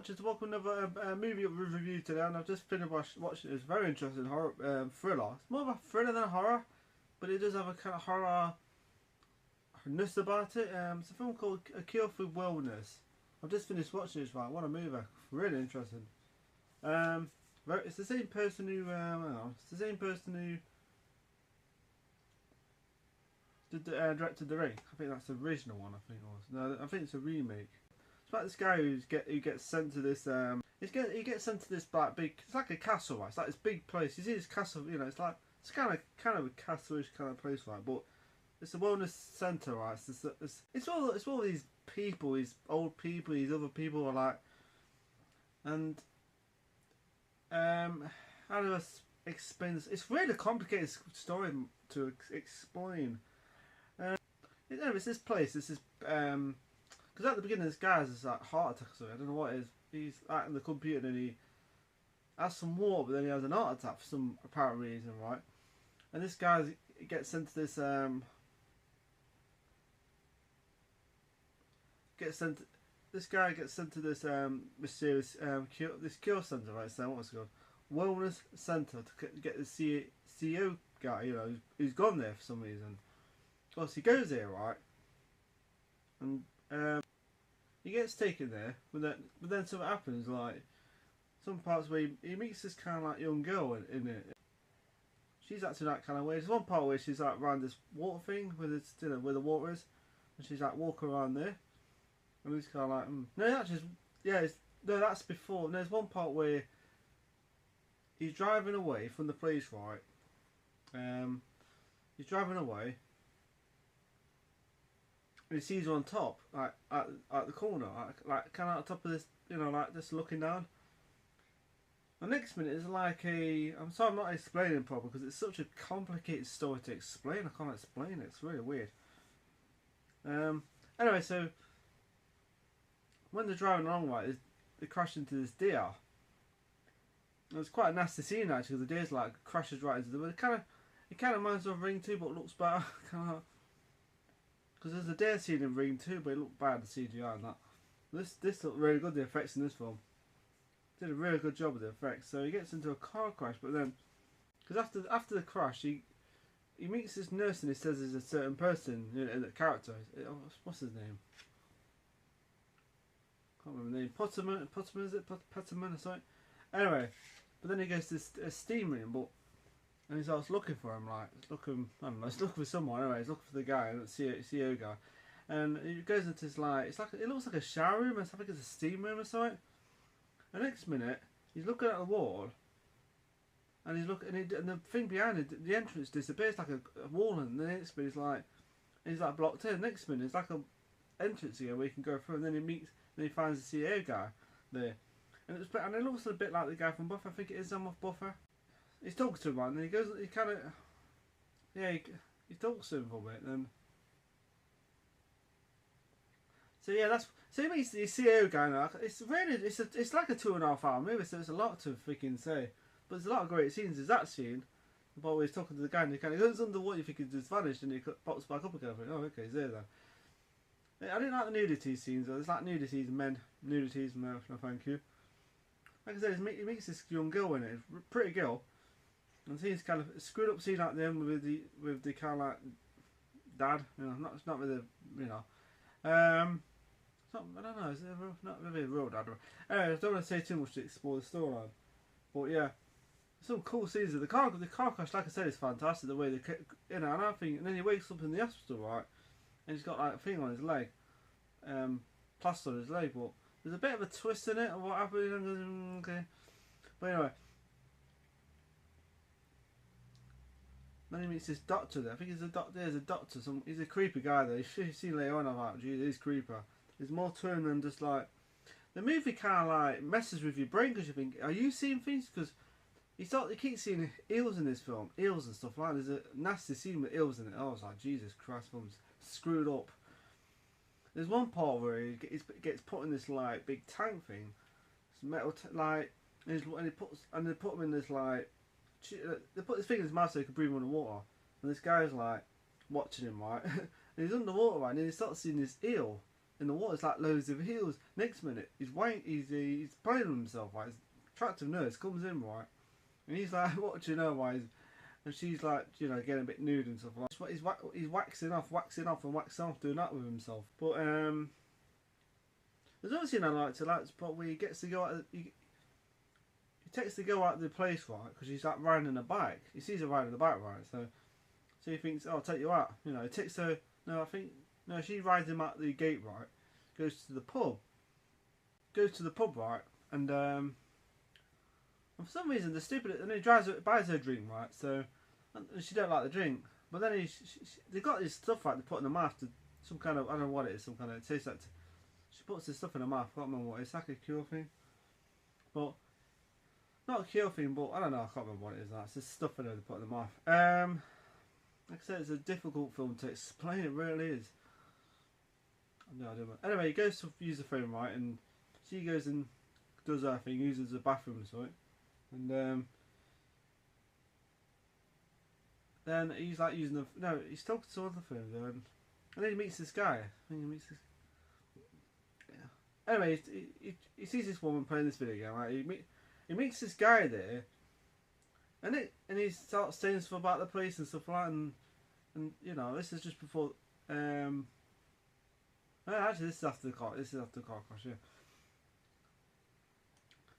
watchers, welcome to another movie review today, and I've just finished watching this very interesting horror thriller. It's more of a thriller than a horror, but it does have a kind of horror-ness about it. It's a film called A Cure for Wellness. I've just finished watching this, right? What a movie. Really interesting. It's the same person who, directed The Ring. I think that's the original one, I think it was. No, I think it's a remake. It's about this guy who gets sent to this he gets sent to this like big, it's like a castle, right? It's like this big place. You see this castle, you know, it's kind of a castle-ish kind of place, right? But it's a wellness centre, right? It's all these people, these old people, these other people are like, and how do I explain this? It's really a complicated story to explain. You know, it's this place. It's this because at the beginning, this guy has this like heart attack. So I don't know what it is. He's at the computer and he has some water, but then he has an heart attack for some apparent reason, right? And this guy gets sent to this this guy gets sent to this mysterious cure centre, right? So what's it called? Wellness centre to get the CEO guy, you know, who's gone there for some reason. Well, so he goes there, right? And he gets taken there, but then something happens, like some parts where he meets this kind of like young girl in it. She's acting that kind of way. There's one part where she's like around this water thing where it's, you know, where the water is, and she's like walking around there, and he's kind of like, no, that's just, yeah, no, that's before. And there's one part where he's driving away from the police, right? He's driving away. And he sees her on top, like at the corner, like kind of at the top of this, you know, like just looking down. The next minute is like I'm sorry I'm not explaining it properly because it's such a complicated story to explain. I can't explain it. It's really weird. Anyway, so when they're driving along, right, they crash into this deer. It's quite a nasty scene actually, because the deer's like crashes right into the. It kind of reminds me of Ring 2, but looks better. Because there's a deer scene in Ring 2, but it looked bad, the CGI and that. This looked really good, the effects in this film. Did a really good job with the effects. So he gets into a car crash, but then, because after the crash, he meets this nurse and he says there's a certain person, you know, the character. What's his name? Can't remember the name. Potterman, is it? Potterman or something? Anyway, but then he goes to a steam room, and he starts looking for him, like, I don't know, he's looking for someone, anyway, he's looking for the guy, the CEO guy. And he goes into this, like, it looks like a shower room, I think it's a steam room or something. The next minute, he's looking at the wall, and and the thing behind it, the entrance disappears like a wall, and the next minute he's like blocked in. The next minute, it's like a entrance here where you can go through, and then he finds the CEO guy there. And it looks a bit like the guy from Buffy, I think it is off Buffy. He's talking to him, and then he kind of, yeah, he talks to him for a bit, then. So yeah, so he meets the CEO guy now. It's like a 2.5 hour movie, so there's a lot to freaking say. But there's a lot of great scenes. There's that scene, about where he's talking to the guy, and he kind of goes under water, you think he's just vanished, and he pops back up again. I think, oh, okay, he's there then. I didn't like the nudity scenes, though. There's like nudities and men, nudities, no thank you. Like I said, he meets this young girl in it, pretty girl. And he's kind of screwed up scene at the end with the kind of like dad, you know, not with the, you know, I don't know, not really a real dad. Anyway, I don't want to say too much to explore the storyline, but yeah, some cool scenes of the car crash. Like I said, is fantastic. The way they, you know, and then he wakes up in the hospital, right, and he's got like a thing on his leg, plaster on his leg, but there's a bit of a twist in it of what happened. Okay, but anyway. Then he meets this doctor there. I think he's a doctor. There's a doctor. He's a creepy guy there. You see later on, I'm like, geez, he's creeper. There's more to him than just like the movie kind of like messes with your brain because you think, are you seeing things? Because you keep seeing eels in this film, eels and stuff like that. There's a nasty scene with eels in it. I was like, Jesus Christ, film's screwed up. There's one part where he gets put in this like big tank thing, this metal like, and they put him in this like. They put this thing in his mouth so he could breathe underwater, and this guy's like watching him, right? And he's underwater, right? And then he starts seeing this eel, in the water. It's like loads of heels. Next minute, he's playing with himself. Right, his attractive nurse comes in, right, and he's like, "What do you know?" Why? And she's like, you know, getting a bit nude and stuff like that. He's waxing off, and waxing off, doing that with himself. But there's another scene I like to like, but where he gets to go out. He takes the girl out of the place, right, because she's like riding a bike. He sees her riding the bike, right, so he thinks, oh, I'll take you out. You know, he takes her, no, she rides him out the gate, right, goes to the pub, right, and for some reason, and he buys her a drink, right, so, and she don't like the drink, but then they got this stuff, right, they put in the mouth, some kind of, I don't know what it is, some kind of, it tastes like, she puts this stuff in her mouth, I can't remember what it is, it's like a cure thing, but, not a cure thing, but I don't know, I can't remember what it is. It's just stuff in there to put in the mouth. Like I said, it's a difficult film to explain, it really is. No, I don't know. Anyway, he goes to use the phone, right, and she goes and does her thing, uses the bathroom and so, and then he's like using the, no, he's talking to the phone though, and then he meets this guy. Anyway, he sees this woman playing this video game, right, he meets this guy there, and he starts saying stuff about the police and stuff like that, and you know, this is just before, actually this is after the car crash, yeah.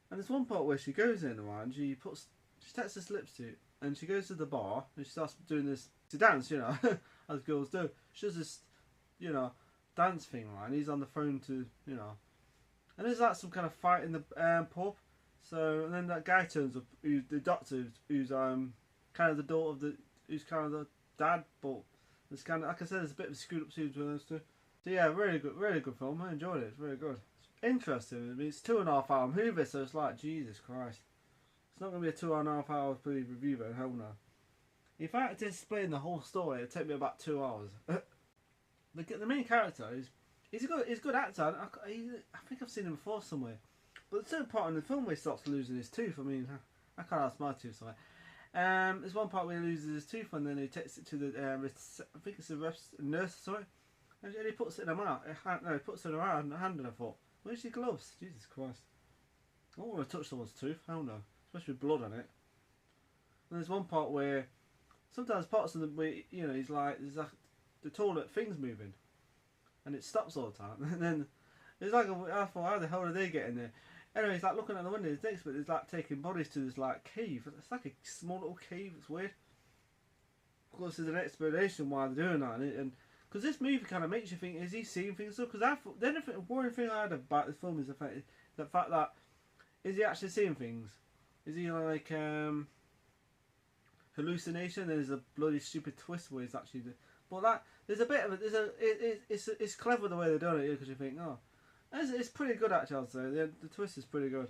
And there's one part where she goes in, right, and she takes this lipstick, and she goes to the bar, and she starts doing this, to dance, you know, as girls do. She does this, you know, dance thing, right, and he's on the phone to, you know, and there's like some kind of fight in the pub. So, and then that guy turns up, who's the doctor, who's kind of the daughter of who's kind of the dad, but it's kind of, like I said, there's a bit of a screwed up scene between those two. So yeah, really good film. I enjoyed it. It's really good. It's interesting. I mean, it's 2.5 hour movie, so it's like, Jesus Christ. It's not going to be a 2.5 hour review, though, hell no. If I had to explain the whole story, it'd take me about 2 hours. The main character he's a good actor. I think I've seen him before somewhere. But the certain part in the film where he starts losing his tooth, I mean, I can't ask my tooth somewhere. There's one part where he loses his tooth and then he takes it to the, I think it's a nurse, sorry, and he puts it in her mouth. No, he puts it in her hand and I thought, where's your gloves? Jesus Christ. I don't want to touch someone's tooth, hell no. Especially with blood on it. And there's one part where, sometimes parts of the, where, you know, he's like, there's like, the toilet thing's moving. And it stops all the time. And then, it's like, I thought, how the hell did they get in there? Anyway, he's like looking at the window. Next bit, there's like taking bodies to this like cave. It's like a small little cave. It's weird. Of course, there's an explanation why they're doing that, and because this movie kind of makes you think: is he seeing things? Because I thought the worrying thing I had about the film is the fact that is he actually seeing things? Is he like hallucination? There's a bloody stupid twist where he's actually. But that there's a bit of it. It's clever the way they're doing it because you think, oh. It's pretty good actually, I'd say. The twist is pretty good.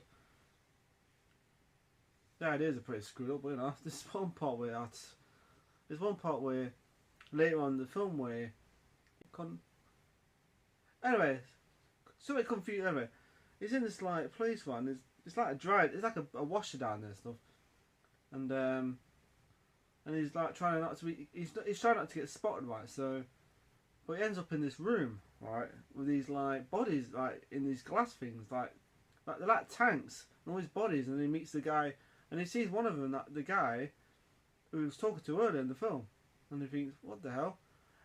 The ideas are pretty screwed up, but you know, there's one part where later on in the film where anyway, so it confused. Anyway, he's in this like police van. It's like it's like a washer down there and stuff, and he's like trying not to be. He's trying not to get spotted, right? So, but he ends up in this room. Right, with these like bodies like in these glass things, like they're like tanks and all these bodies, and he meets the guy and he sees one of them, the guy who he was talking to earlier in the film, and he thinks, what the hell?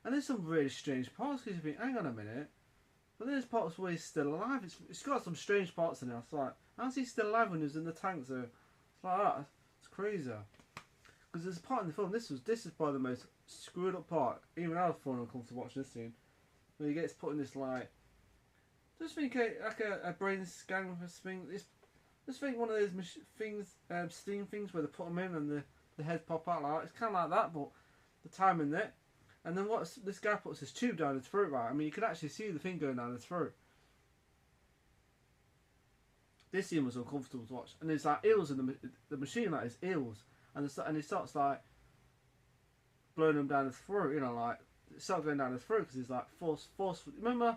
And there's some really strange parts because you think, hang on a minute, but there's parts where he's still alive. It's got some strange parts in it. It's like, how's he still alive when he was in the tank? So it's like that. It's crazy. Because there's a part in the film. This is probably the most screwed up part. Even I was falling uncomfortable watching this scene. Where he gets put in this like, just think like a brain scan with a thing. Just think one of those things, steam things where they put them in and the heads pop out like that. It's kind of like that, but the time in it. And then this guy puts his tube down his throat, right? I mean, you can actually see the thing going down his throat. This scene was uncomfortable to watch, and there's like eels in the machine, like it's eels, and he starts like blowing them down his throat, you know, like. It started going down his throat because he's like forceful. You remember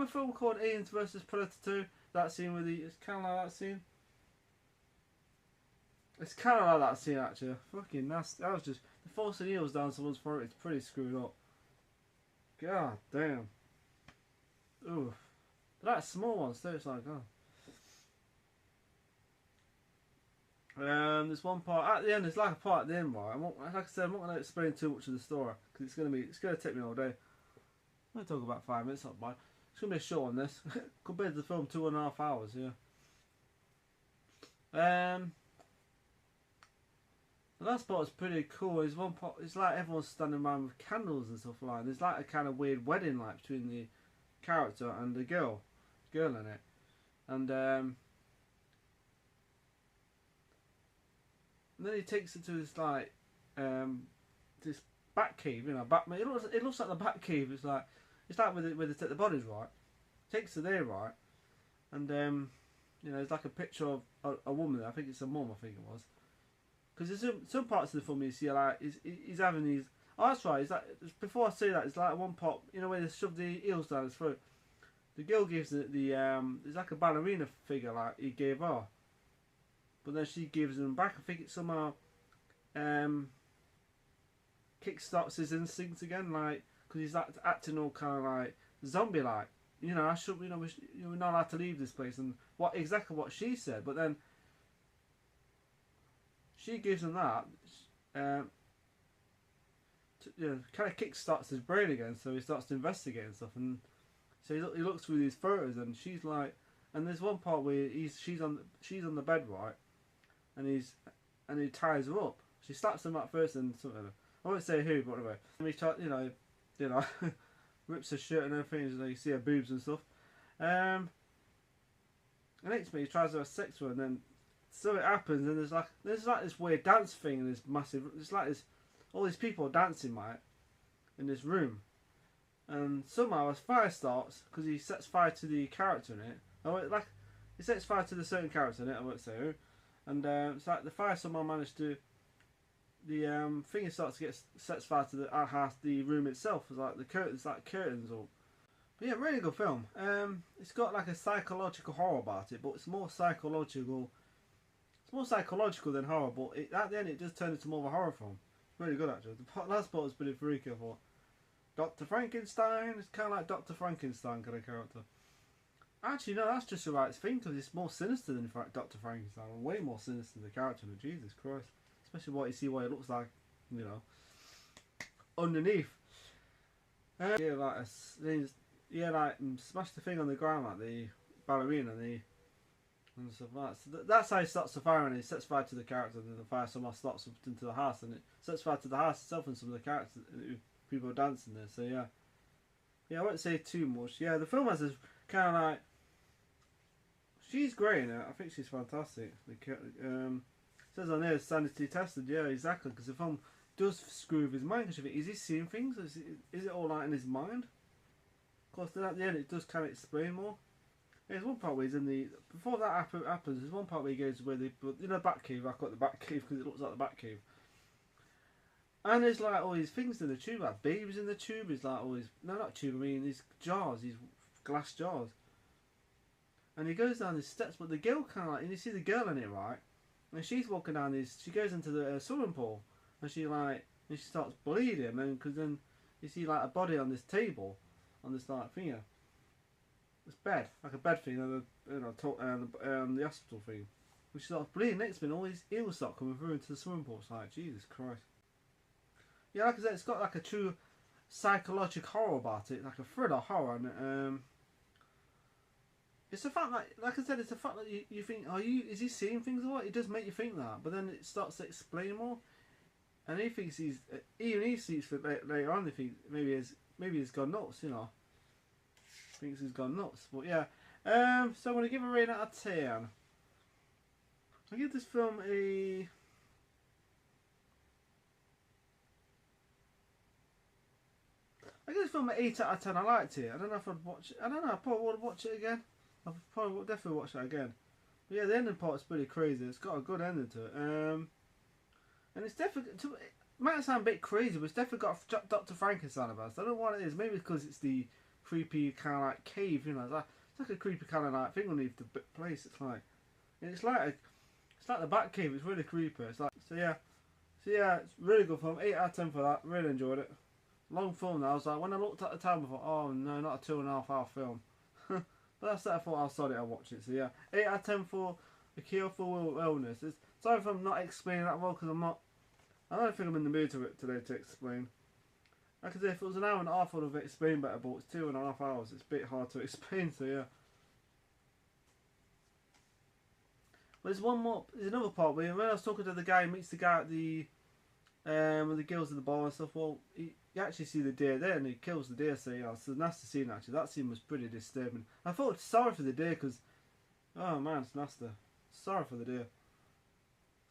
a film called Aliens vs Predator 2? That scene with it's kind of like that scene. It's kind of like that scene actually. Fucking nasty. That was just the forcing eels down someone's throat. It's pretty screwed up. God damn. Ooh. But that's small ones too. It's like, oh. There's one part at the end. There's like a part at the end, right? Like I said, I'm not going to explain too much of the story because it's going to take me all day. I'm going to talk about 5 minutes, not bad. It's going to be a short on this compared to the film, 2.5 hours. Yeah. The last part is pretty cool. There's one part. It's like everyone's standing around with candles and stuff like. There's like a kind of weird wedding like between the character and the girl in it, and then he takes her to this like this bat cave, you know. It looks like the bat cave. It's like where they take the bodies, right? Takes her there, right? And you know, there's like a picture of a woman there. I think it's a mum. I think it was. Because there's some parts of the film you see like he's having these. Oh, that's right. It's like before I say that, it's like one part. You know where they shove the eels down his throat. The girl gives it there's like a ballerina figure like he gave her, but then she gives him back. I think it somehow kickstarts his instincts again, like because he's like acting all kind of like zombie like. You know, we're not allowed to leave this place, and exactly what she said, but then she gives him that. You know, kind of kickstarts his brain again, so he starts to investigate and stuff, and so he looks through these photos, and she's like, and there's one part where she's on the bed, right, and he ties her up. She slaps him at first, and something. I won't say who, but anyway, and he tries, you know, rips her shirt and everything. So you see her boobs and stuff. And next minute he tries to have sex with her, and then so it happens, and there's like this weird dance thing, and this massive. It's like all these people dancing, right, in this room. And somehow a fire starts because he sets fire to the character in it. He sets fire to the certain character in it. I won't say who. And it's like the fire somehow managed to. The thing starts to sets fire to the room itself. It's like the curtains, up. But yeah, really good film. It's got like a psychological horror about it, but it's more psychological. It's more psychological than horror, but at the end it just turned into more of a horror film. Really good actually. The last part was pretty freaky. I thought. Dr. Frankenstein, it's kind of like Dr. Frankenstein kind of character. Actually, no, that's just the right thing because it's more sinister than Dr. Frankenstein. Way more sinister than the character than Jesus Christ. Especially what it looks like, you know, underneath. Smash the thing on the ground like the ballerina and stuff like that. So that's how he starts the fire, and he sets fire to the character, and then the fire somehow starts up into the house, and it sets fire to the house itself and some of the characters. People are dancing there, so yeah, I won't say too much. Yeah, the film has this kind of like, she's great in it. I think she's fantastic. It says on there, sanity tested. Yeah, exactly. Because the film does screw with his mind. Because you think, is he seeing things? Or is it all like in his mind? Of course, then at the end, it does kind of explain more. There's one part where he's in the before that happens. There's one part where he goes where the back cave. I call it the back cave because it looks like the back cave. And there's like all these things in the tube, like babies in the tube. It's like all these, no, not tube, I mean these jars, these glass jars. And he goes down these steps, but the girl kind of like, and you see the girl in it, right? And she's walking down these, she goes into the swimming pool, and she starts bleeding, and because then you see like a body on this table, on this like thing, this bed, like a bed thing, the hospital thing. And she starts bleeding. Next minute, all these eels start coming through into the swimming pool. It's like, Jesus Christ. Yeah, like I said, it's got like a true psychological horror about it, like a thriller horror, and it's the fact that, like I said, it's the fact that you think, is he seeing things or what? It does make you think that, but then it starts to explain more, and he thinks even he sees later on, they think maybe he's gone nuts, you know. Thinks he's gone nuts, but yeah. So I'm gonna give a rating out of 10. I give this film a. I give this film an 8 out of 10. I liked it. I don't know if I'd watch it. I don't know. I probably would watch it again. I probably would definitely watch that again. But yeah, the ending part's pretty crazy. It's got a good ending to it. And it's definitely. It might sound a bit crazy, but it's definitely got Dr. Frankenstein about it. I don't know what it is. Maybe because it's the creepy kind of like cave, you know. It's like a creepy kind of like thing underneath the place. It's like the Bat Cave. It's really creepy. It's like so yeah, it's really good film. 8 out of 10 for that. Really enjoyed it. Long film. Now I was like, when I looked at the time, I thought, oh no, not a 2.5 hour film. But that's that. I thought I saw it, I'll watch it. So yeah, 8 out of 10 for A Cure for Wellness. Sorry if I'm not explaining that well, because I don't think I'm in the mood today to explain. Like I said, if it was an hour and a half, I would have explained better, but it's 2.5 hours. It's a bit hard to explain, so yeah. But there's another part where when I was talking to the guy, he meets the guy at the with the girls at the bar and stuff. Well, you actually see the deer there, and he kills the deer. So yeah, it's a nasty scene actually. That scene was pretty disturbing. I felt sorry for the deer because, oh man, it's nasty. Sorry for the deer.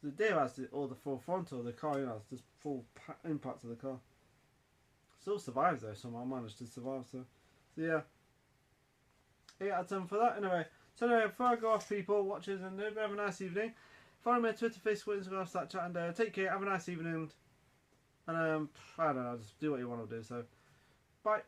The deer has all the full frontal of the car, you know, it's just full impact of the car. Still survives though, somehow managed to survive. So yeah, 8 out of 10 for that. Anyway, so anyway, before I go off, people, watchers, and have a nice evening. Follow me on Twitter, Facebook, Instagram, Snapchat, and take care. Have a nice evening. And I don't know, just do what you want to do. So, bye.